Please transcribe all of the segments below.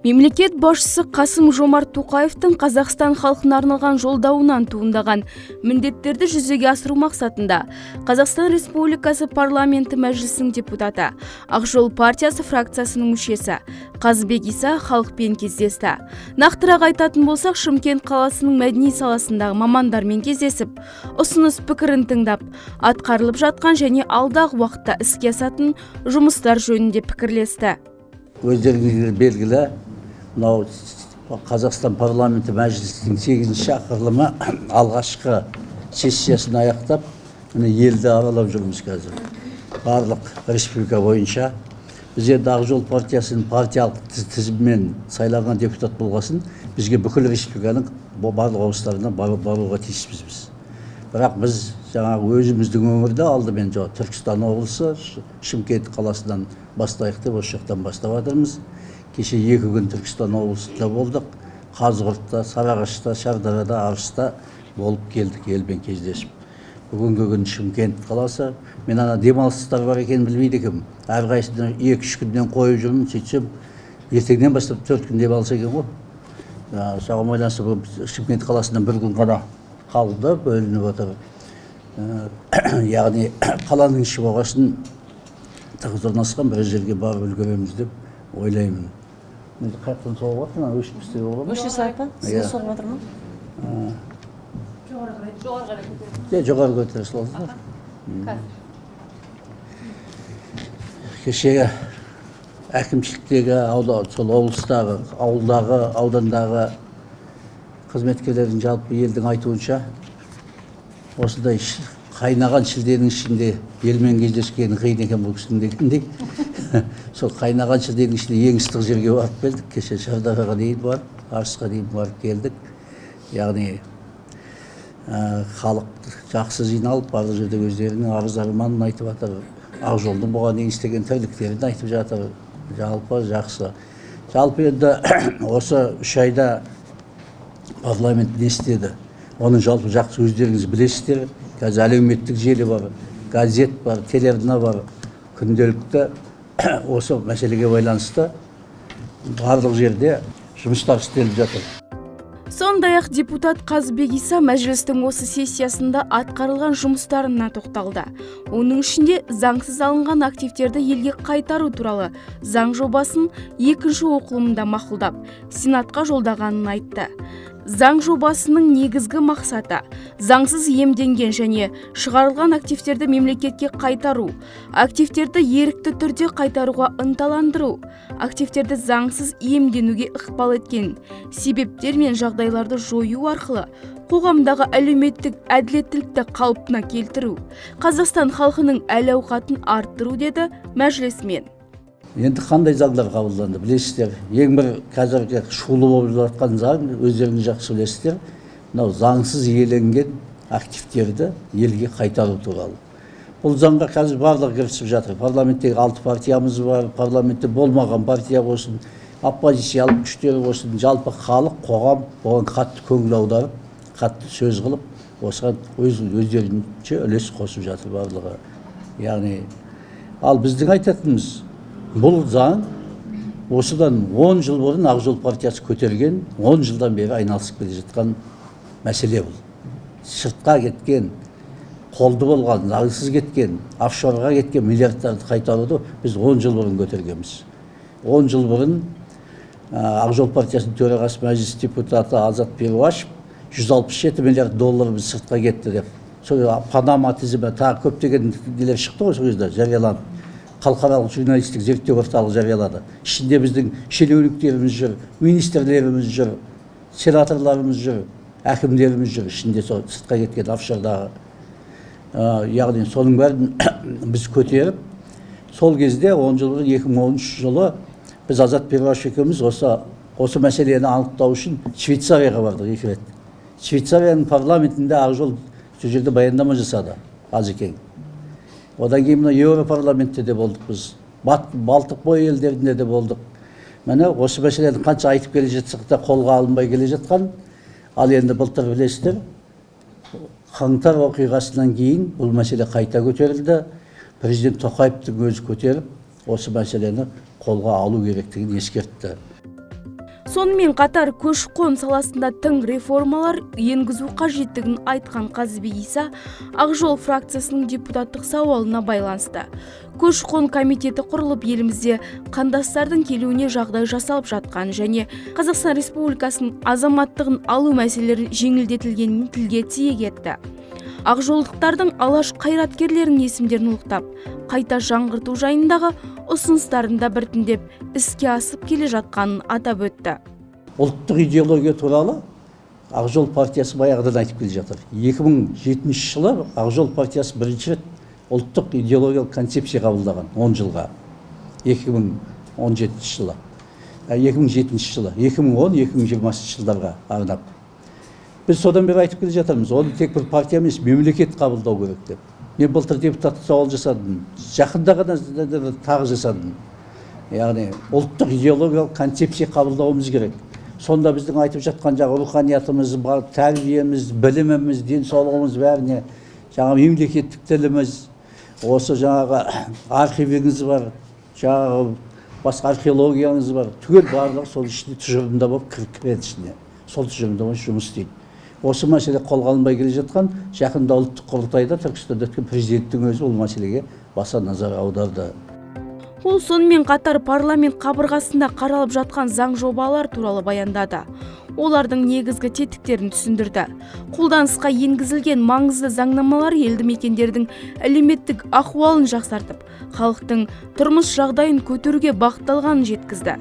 Мемлекет башчысы Қасым-Жомарт Тоқаевтың Қазақстан халқына арналған жолдауынан туындаған міндеттерді жүзеге асыру мақсатында Қазақстан Республикасы парламенті мәжілісінің депутаты, Ақ Жол партиясы фракциясының мүшесі Қазбек Иса халықпен кездесті. Нақтырақ айтатын болсақ, Шымкент қаласының мәдени саласындағы мамандармен кездесіп, ұсыныс пікірін тыңдап, атқарылып жатқан және алдағы уақытта іске асатын жұмыстар жөнінде пікірлесті. Өздеріңізге белгілі, мынау Қазақстан парламенті мәжілісінің 8-ші шақырылымы алғашқы сессиясын аяқтап, елді аралап жүрміз қазір. Барлық республика бойынша. Біз енді Ақ Жол партиясының партиялық тізіммен сайланған депутат болғасын, бізге бүкіл республиканың барлық облыстарына баруға тиіспіз біз. Бірақ біз жаңағы өзіміздің өңірде алдымен Түркістан облысы, Шымкент қаласынан бастайық деп осы жақтан бастап жатырмыз. Кеше 2 күн Түркістан облысында болдық. Қазығұртта, Сарыағашта, Шардарада, Арыста болып келдік елмен кездесіп. Бүгінгі күн Шымкент қаласы. Мен ана демалыстар бар екенін білмейді екенмін. Әрқайсысын 2-3 күннен қойып жүрмін, сөйтсем ертеңнен бастап 4 күн демалыс екен ғой. Соған байланысты Шымкент қаласынан 1 күн ғана қалды, бөлініп отыр. Яғни қаланың іші болғасын тығыз орналасқан бір жерге барып үлгереміз деп ойлаймын. Мен қаяқтан соғып жатырмын, өшіп істеп оламын. Өші сайпа? Сізге соғып жатырмын? Жоғары көтере саласыздар. Кешегі әкімшіліктегі, сол облыстағы, ауылдағы, аудандағы қызметкерлердің жалпы елдің айтуынша осындай қайнаған шілденің ішінде елмен кездескені қиын екен бұл кісінің дегендей. Сол қайнаған шілденің ішінде ең ыстық жерге барып келдік. Кеше Шардараға дейін барып, Арысқа дейін барып келдік. Яғни халық жақсы жиналып, барлық жерде өздерінің арыз арманын айтып жатыр. Ақ Жолдың бұған дейін істеген тірліктерін айтып жатыр. Жалпы жақсы. Жалпы енді осы 3 айда парламент не істеді? Оның жалпы жақсы өздеріңіз білесіздер. Қазір әлеуметтік желі бар, газет бар, телеарна бар. Күнделікті осы мәселеге байланысты барлық жерде жұмыстар істеліп жатыр. Сондай-ақ депутат Қазбек Иса мәжілістің осы сессиясында атқарылған жұмыстарына тоқталды. Оның ішінде заңсыз алынған активтерді елге қайтару туралы заң жобасын 2-ші оқылымда мақұлдап, Сенатқа жолдағанын айтты. Заң жобасының негізгі мақсаты заңсыз иемденген және шығарылған активтерді мемлекетке қайтару, активтерді ерікті түрде қайтаруға ынталандыру, активтерді заңсыз иемденуге ықпал еткен себептер мен жағдайларды жою арқылы қоғамдағы әлеуметтік әділеттілікті қалпына келтіру, Қазақстан халқының әл-ауқатын арттыру, деді мәжілісмен. Енді қандай заңдар қабылданды білесіздер. Ең бір қазіргі шулы болып жатқан заң, өздеріңіз жақсы білесіздер, мынау заңсыз иеленген активтерді елге қайтару туралы. Бұл заңға қазір барлығы кірісіп жатыр. Парламенттегі 6 партиямыз бар, парламентте болмаған партия болсын, оппозициялық күштер болсын, жалпы халық, қоғам оған қатты көңіл аударып, қатты сөз қылып, осыған өздерінше үлес қосып жатыр барлығы. Яғни, ал біздің айтатынымыз, бұл заң осыдан 10 жыл бұрын Ақ Жол партиясы көтерген, 10 жылдан бері айналысып келе жатқан мәселе бұл. Сыртқа кеткен, қолды болған, заңсыз кеткен, офшорға кеткен миллиардтарды қайтаруды біз 10 жыл бұрын көтергенбіз. 10 жыл бұрын Ақ Жол партиясының төрағасы мәжіліс депутаты Азат Перуашев 167 миллиард доллар біз сыртқа кетті деп. Сол Панама тізімі тағы көптеген нелер шықты ғой, сол кезде жарияланып. Халықаралық журналистік зерттеу орталығы жариялады. Ішінде біздің шенеуніктеріміз жүр, министрлеріміз жүр, сенаторларымыз жүр, әкімдеріміз жүр, ішінде сыртқа кеткен офшордағы. Яғни соның бәрін біз көтеріп, сол кезде 10 жыл бұрын 2013 жылы біз Азат Перуашев екеуміз осы мәселені анықтау үшін Швейцарияға бардық 2 рет. Швейцарияның парламентінде Ақ Жол сол жерде баяндама жасады, аз екен. Одан кейін Еуропарламентте де болдық біз, Балтық бой елдерінде де болдық. Міне осы мәселені қанша айтып келе жатсақ та қолға алынбай келе жатқан, ал енді былтыр білесіздер, қаңтар оқиғасынан кейін бұл мәселе қайта көтерілді. Президент Тоқаевтың өзі көтеріп, осы мәселені қолға алу керектігін ескертті. Сонымен қатар көші-қон саласында тың реформалар енгізу қажеттігін айтқан Қазыбек Иса Ақжол фракциясының депутаттық сауалына байланысты. Көші-қон комитеті құрылып, елімізде қандастардың келуіне жағдай жасалып жатқан және Қазақстан Республикасының азаматтығын алу мәселелері жеңілдетілгенін тілге тиек етті. Ақжолдықтардың алаш қайраткерлерінің есімдерін ұлықтап, қайта жаңғырту жайындағы ұсыныстарында біртіндеп іске асып келе жатқанын атап өтті. Ұлттық идеология туралы Ақжол партиясы баяғыдан айтып келе жатыр. 2007 жылы Ақжол партиясы бірінші рет ұлттық идеологиялық концепция қабылдаған 10 жылға. 2017 жылы. 2007 жылы, 2010-2020 жылдарға арнап. Біз содан бері айтып келе жатырмыз, оны тек бір партия емес, мемлекет қабылдау керек деп. Мен былтыр депутаттық сауал жасадым, жақында ғана тағы жасадым. Яғни ұлттық идеологиялық концепция қабылдауымыз керек. Сонда біздің айтып жатқан жаңа руханиятымыз бар, тәрбиеміз, біліміміз, денсаулығымыз бәріне, жаңа мемлекеттік тіліміз, осы жаңағы архивіңіз бар, жаңағы басқа археологияңыз бар, түгел барлығы сол ішінде тұжырымда болып кіреді ішіне. Сол тұжырымда болып жұмыс істейді. Осы мәселе қолға алынбай келе жатқан, жақында ұлттық құрылтайда Түркістанда өткен президенттің өзі бұл мәселеге баса назар аударды. Ол сонымен қатар парламент қабырғасында қаралып жатқан заң жобалар туралы баяндады. Олардың негізгі тетіктерін түсіндірді. Қолданысқа енгізілген маңызды заңнамалар елді мекендердің әлеуметтік ахуалын жақсартып, халықтың тұрмыс жағдайын көтеруге бағытталғанын жеткізді.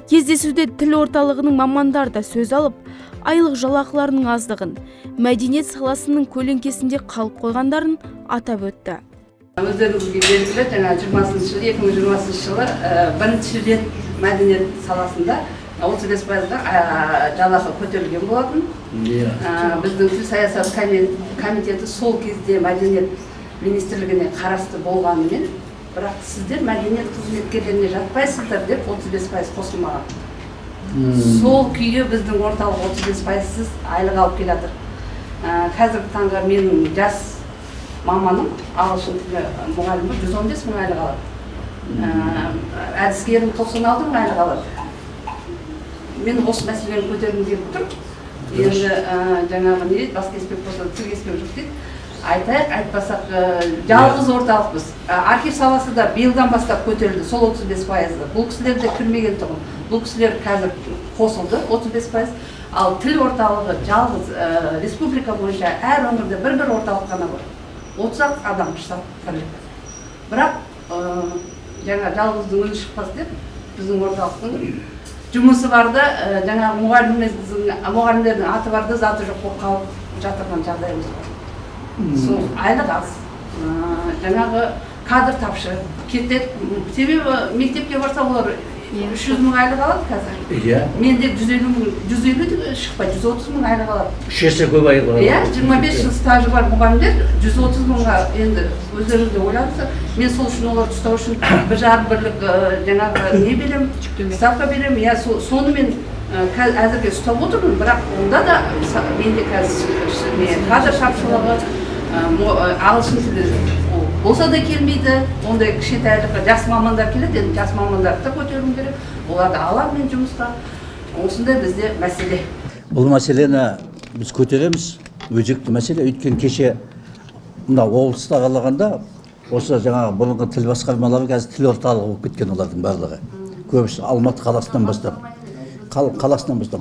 Кездесуде тіл орталығының мамандары да сөз алып, айлық жалақыларының аздығын, мәдениет саласының көлеңкесінде қалып қойғандарын атап өтті. Өздеріңізге белгілі, жаңа 2020 жылы бірінші рет мәдениет саласында 35%-ға жалақы көтерілген болатын. Біздің тіл саясат комитеті сол кезде мәдениет министрлігіне қарасты болғанымен, бірақ сіздер мәдениет қызметкерлеріне жатпайсыздар деп 35% қосылмаған. Сол күйге біздің орталық 35%-сіз айлық алып келатыр. Қазіргі таңға менің жас маманым ағылшын тілі мұғалімі 115 мың айлық алады. Әдіскерім 96 мың айлық алады. Мен осы мәселені көтергім келіп тұр. Енді жаңағы не бас кеспек болса тіл кеспек жоқ дейді. Айтайық, айтпасақ жалғыз орталықпыз. Архив саласы да биылдан бастап көтерілді, сол 35%. Бұл кісілер де кірмеген тұғын. Бұл кісілер қазір қосылды 35%. Ал тіл орталығы жалғыз республика бойынша әр өңірде бір орталық қана бар. 30 адам штаттан. Бірақ жаңа жалғыздың өзі шықпас деп біздің орталықтың жұмысы барда жаңа мұғалімдердің аты барды, заты жоқ болып қалып жатырған жағдайымыз бар. Сол айлық аз, жаңағы кадр тапшы, кетеді. Себебі мектепке барса олар 300 мың айлық алады қазір. Менде 150 шықпай, 130 мың айлық алады. Үшесе көп айлық алады. 25 жыл стажы бар мұғалімдер 130 мыңға енді өздеріңізде ойлаңыздар. Мен сол үшін оларды ұстау үшін бір жарым бірлік жаңағы не берем, ставка берем. Соны мен әзірге ұстап отырмын, бірақ онда да менде қазір кадр тапшылығы, ағылшын тілі болса да келмейді. Ондай кішкентайлыққа жас мамандар келеді, енді жас мамандарды да көтеруім керек. Оларды аламын мен жұмысқа. Осындай бізде мәселе. Бұл мәселені біз көтереміз, өзекті мәселе. Өйткені кеше мына облыста аралағанда осы жаңағы бұрынғы тіл басқармалары қазір тіл орталығы болып кеткен олардың барлығы. Көбісі Алматы қаласынан бастап.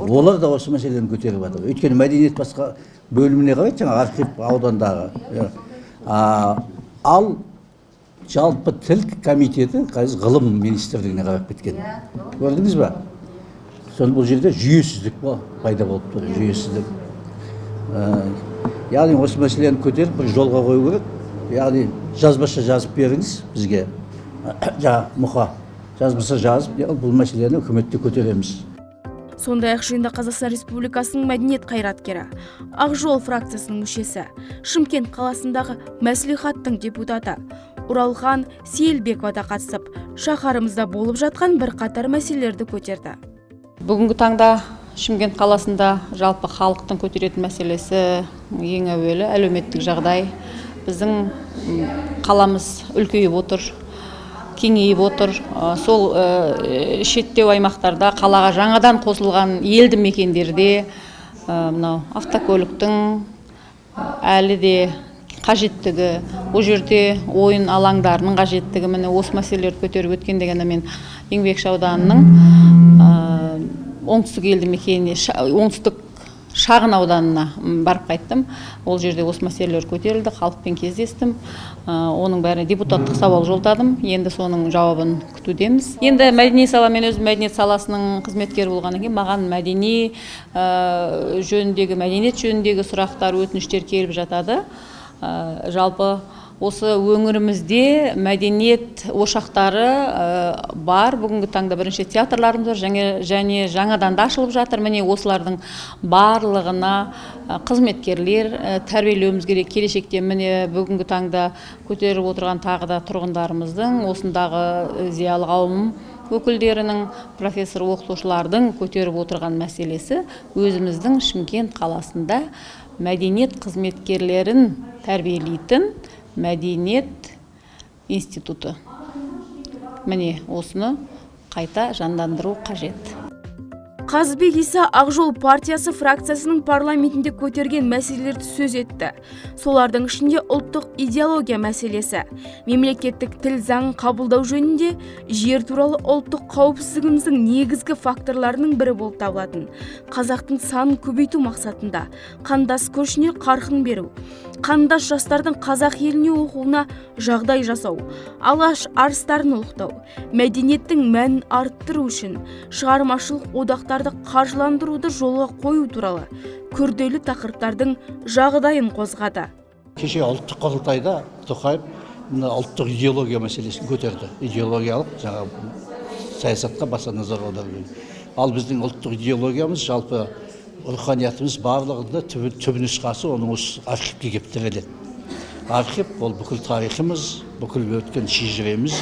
Олар да осы мәселені көтеріп жатыр. Өйткені мәдениет басқа бөліміне қарайды, жаңа архив аудандағы. Ал жалпы тіл комитеті қазір ғылым министрлігіне қарап кеткен. Көрдіңіз ба? Соны бұл жерде жүйесіздік пайда болып тұр, жүйесіздік. Яғни осы мәселені көтеріп бір жолға қою керек. Яғни жазбаша жазып беріңіз бізге. Мұха жазбаша жазып, бұл мәселені үкіметте көтереміз. Сондай-ақ жиында Қазақстан Республикасының мәдениет қайраткері, Ақжол фракциясының мүшесі, Шымкент қаласындағы мәслихаттың депутаты Уралхан Сейілбекова да қатысып, шаһарымызда болып жатқан бірқатар мәселелерді көтерді. Бүгінгі таңда Шымкент қаласында жалпы халықтың көтеретін мәселесі ең әуелі әлеуметтік жағдай. Біздің қаламыз үлкейіп отыр. кеңейіп отыр. Сол шеттеу аймақтарда, қалаға жаңадан қосылған елді мекендерде мынау автокөліктің әлі де қажеттігі, бұл жерде ойын алаңдарының қажеттігі, міне осы мәселелерді көтеріп өткенде ғана мен Еңбекші ауданының оңтүстік елді мекеніне, оңтүстік шағын ауданына барып қайттым. Ол жерде осы мәселелер көтерілді, халықпен кездестім. Оның бәріне депутаттық сауал жолдадым. Енді соның жауабын күтудеміз. Енді мәдени сала, мен өзім мәдениет саласының қызметкері болғаннан кейін маған мәдениет жөніндегі сұрақтар, өтініштер келіп жатады. Жалпы осы өңірімізде мәдениет ошақтары бар. Бүгінгі таңда бірінші театрларымыз бар, және жаңадан да ашылып жатыр. Міне осылардың барлығына қызметкерлер тәрбиелеуіміз керек. Келешекте міне бүгінгі таңда көтеріп отырған тағы да тұрғындарымыздың, осындағы зиялы қауым өкілдерінің, профессор оқытушылардың көтеріп отырған мәселесі өзіміздің Шымкент қаласында мәдениет қызметкерлерін тәрбиелейтін мәдениет институты. Міне осыны қайта жандандыру қажет. Қазбек Иса Ақжол партиясы фракциясының парламентінде көтерген мәселелерді сөз етті. Солардың ішінде ұлттық идеология мәселесі, мемлекеттік тіл заңын қабылдау жөнінде жер туралы ұлттық қауіпсіздігіміздің негізгі факторларының бірі болып табылатын қазақтың санын көбейту мақсатында қандас көшіне қарқын беру, қандас жастардың қазақ еліне оқуына жағдай жасау, алаш арыстарын ұлықтау, мәдениеттің мәнін арттыру үшін шығармашылық одақтарды қаржыландыруды жолға қою туралы күрделі тақырыптардың жағдайын қозғады. Кеше ұлттық құрылтайда Тоқаев ұлттық идеология мәселесін көтерді. Идеологиялық жаңа саясатқа баса назар аудару. Ал біздің ұлттық идеологиямыз, жалпы руханиятымыз барлығында түбі нұсқасы оның осы архивке келіп тіреледі. Архив ол бүкіл тарихымыз, бүкіл өткен шежіреміз,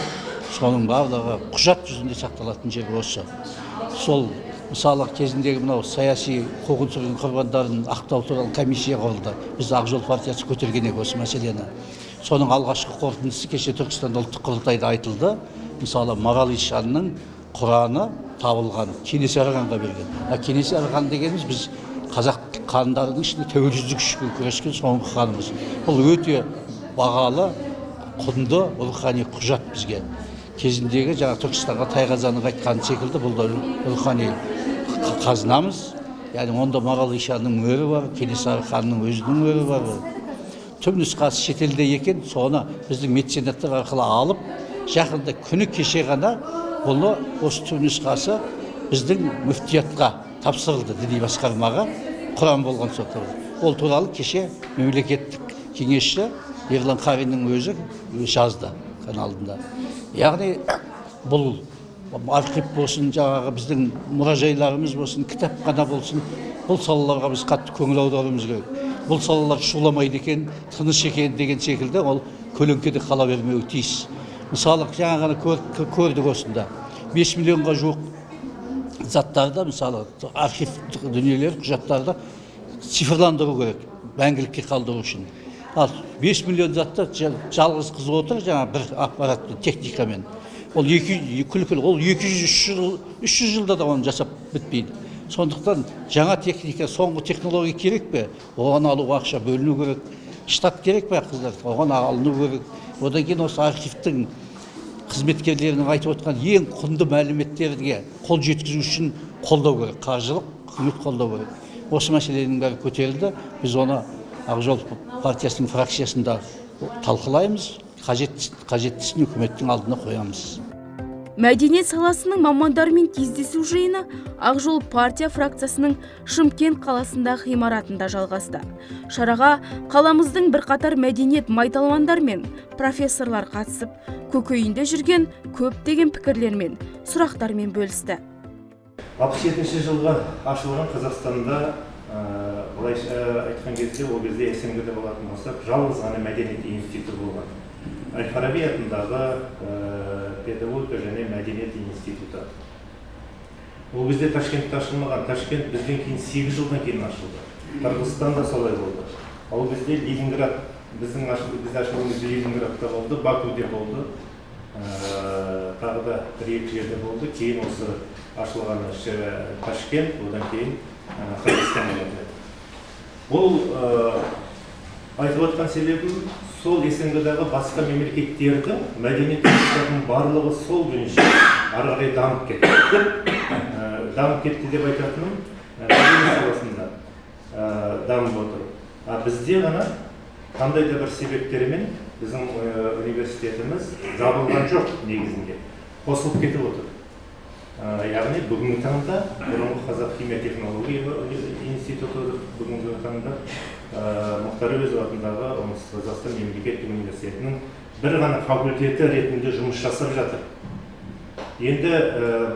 соның барлығы құжат жүзінде сақталатын жер осы. Сол мысалы кезіндегі мынау саяси қуғын-сүргін құрбандарын ақтау туралы комиссия құрылды. Біз Ақжол партиясы көтерген осы мәселені. Соның алғашқы қорытындысы кеше Түркістанда ұлттық құрылтайда айтылды. Мысалы Маралы ханның Құраны табылған, Кенесары ханға берген. Кенесары хан дегеніміз біз қазақ хандарының ішінде тәуелсіздік үшін күрескен соңғы ханымыз. Бұл өте бағалы, құнды рухани құжат бізге. Кезіндегі жаңа Түркістанға Тайқазанның айтқан секілді бұл да рухани қазынамыз. Яғни онда Маралы ханның мөрі бар, Кенесары ханның өзінің мөрі бар. Түп нұсқасы шетелде екен, соны біздің меценаттар арқылы алып, жақында күні кеше ғана бұны осы түп нұсқасы біздің мүфтиятқа тапсырылды, діни басқармаға, құран болған соң. Ол туралы кеше мемлекеттік кеңесші Ерлан Қариннің өзі жазды каналында. Яғни бұл архив болсын, жаңағы біздің мұражайларымыз болсын, кітапхана болсын, бұл салаларға біз қатты көңіл аударуымыз керек. Бұл салалар шуламайды екен, тыныш екен деген секілді ол көлеңкеде қала бермеуі тиіс. Мысалы, жаңа ғана көрдік осында. 5 миллионға жуық заттарды, мысалы, архивтік дүниелер, құжаттарды цифрландыру керек, мәңгілікке қалдыру үшін. Ал 5 миллион затты жалғыз қыз отыр, жаңа бір аппаратты техникамен. Ол 200-300 жылда да оны жасап бітпейді. Сондықтан жаңа техника, соңғы технология керек пе? Оған алуға ақша бөліну керек. Штат керек пе қыздар? Оған алыну керек. Одан кейін осы архивтің қызметкерлерінің айтып отқан ең құнды мәліметтерге қол жеткізу үшін қолдау керек, қаржылық үкімет қолдау керек. Осы мәселенің бәрі көтерілді. Біз оны Ақжол партиясының фракциясында талқылаймыз, қажеттісін үкіметтің алдына қоямыз. Мәдениет саласының мамандарымен кездесу жиыны Ақжол партия фракциясының Шымкент қаласындағы ғимаратында жалғасты. Шараға қаламыздың бірқатар мәдениет майталмандар мен профессорлар қатысып, көкейінде жүрген көптеген пікірлермен, сұрақтармен бөлісті. 67 жылға ашылған Қазақстанда, олайша айтқан кезде, ол кезде СНГ-де болатын болсақ, жалғыз ғана мәдениет институты болған. Әл-Фараби атындағы педагогика және мәдениет институты. Ол кезде Ташкентте ашылмаған. Ташкент бізден кейін 8 жылдан кейін ашылды. Қырғызстан да солай болды. Ол кезде Ленинград, біз ашылғымыз Ленинградта болды, Бакуде болды. тағы да 1-2 жерде болды. Кейін осы ашылғаны Ташкент, одан кейін Қырғызстан болды. Бұл айтып отқан себебім сол СНГ-дағы басқа мемлекеттердің мәдениет институттарының барлығы сол күйінше ары қарай дамып кетті. Дамып кетті деп айтатыным мәдениет саласында дамып отыр. Бізде ғана қандай да бір себептермен біздің университетіміз жабылған жоқ негізінде, қосылып кетіп отыр. Яғни бүгінгі таңда бұрынғы Қазақ химия технология институты бүгінгі таңда Мұхтар Әуезов атындағы Оңтүстік Қазақстан мемлекеттік университетінің бір ғана факультеті ретінде жұмыс жасап жатыр. Енді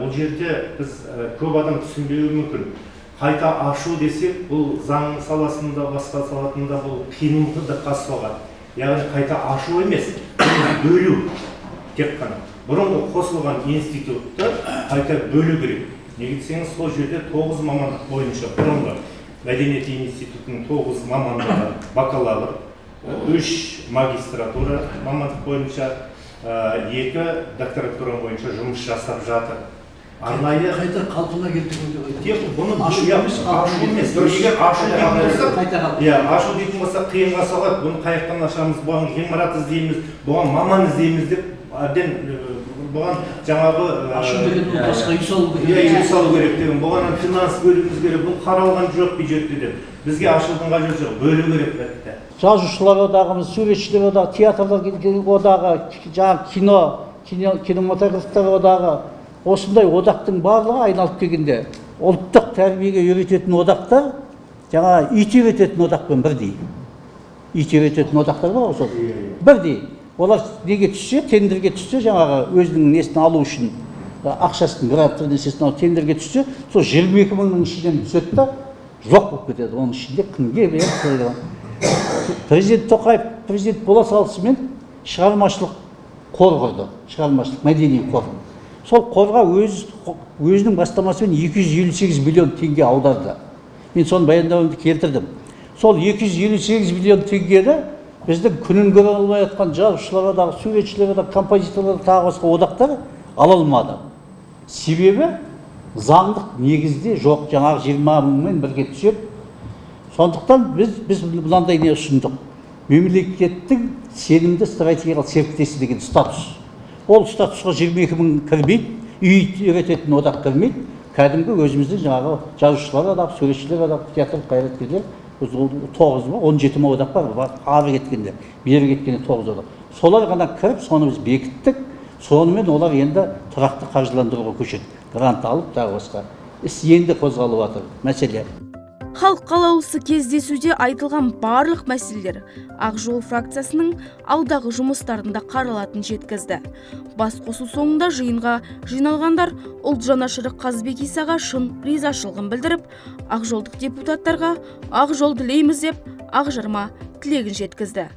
бұл жерде біз көп адам түсінбеуі мүмкін. Қайта ашу десек, бұл заң саласында, басқа саласында бұл қиындыққа соғады. Яғни қайта ашу емес, бөлу тек қана. Бұрынғы қосылған институтты қайта бөлу керек. Неге десеңіз, сол жерде 9 мамандық бойынша бұрынғы мәдениет институтының 9 мамандығы бакалавр, 3 магистратура мамандық бойынша, 2 докторатура бойынша жұмыс жасап жатыр. Арнайы қайта қалпына келтіруге тек бұны ашу емес. Егер ашу дейтін болсақ, қиынға соғады. Бұны қаяқтан ашамыз, бұған ғимарат іздейміз, бұған маман іздейміз деп, әбден бұған жаңағы ашу деген басқа үй салу керек. Үй салу керек деген, бұған финанс бөлуіміз керек, бұл қаралған жоқ бюджетте деп. Бізге ашудың қажеті жоқ, бөлу керек бітті. Жазушылар одағымыз, суретшілер одағы, театрлар одағы, жаңағы кинематографтар одағы, осындай одақтың барлығы айналып келгенде ұлттық тәрбиеге үйрететін одақтар жаңа ит үйрететін одақпен бірдей. Ит үйрететін одақтар бар осы бірдей. Олар неге түссе, тендерге түссе, жаңағы өзінің несін алу үшін ақшасын гранттар несесін алу тендерге түссе, сол 22 мыңның ішінен түседі да жоқ болып кетеді. Оның ішінде кімге береді? Президент Тоқаев президент бола салысымен шығармашылық қор құрды, шығармашылық мәдени қор. Сол қорға өзінің бастамасымен 258 миллион теңге аударды. Мен соны баяндауымды келтірдім. Сол 258 миллион теңгені біздің күнін көре алмай жатқан жазушылар одағы, суретшілер одағы, композиторлар тағы басқа одақтар ала алмады. Себебі заңдық негізде жоқ, жаңағы 20 мыңмен бірге түседі. Сондықтан біз мынандай не ұсындық. Мемлекеттің сенімді стратегиялық серіктесі деген статус. Ол статусқа 22 мың кірмейді, үй үйрететін одақ кірмейді. Кәдімгі өзіміздің жаңағы жазушылар одағы, суретшілер одағы, театр қайраткерлер 9 ма, 17 ма одақ бар, ары кеткенде, бері кеткенде 9 одақ. Солар ғана кіріп, соны біз бекіттік. Сонымен олар енді тұрақты қаржыландыруға көшеді. Грант алып, тағы басқа. Іс енді қозғалып жатыр мәселе. Халық қалаулысы кездесуде айтылған барлық мәселелер Ақ жол фракциясының алдағы жұмыстарында қаралатын жеткізді. Басқосу соңында жиынға жиналғандар ұлт жанашыры Қазбек Исаға шын ризашылығын білдіріп, ақ жолдық депутаттарға ақ жол тілейміз деп ақ жарма тілегін жеткізді.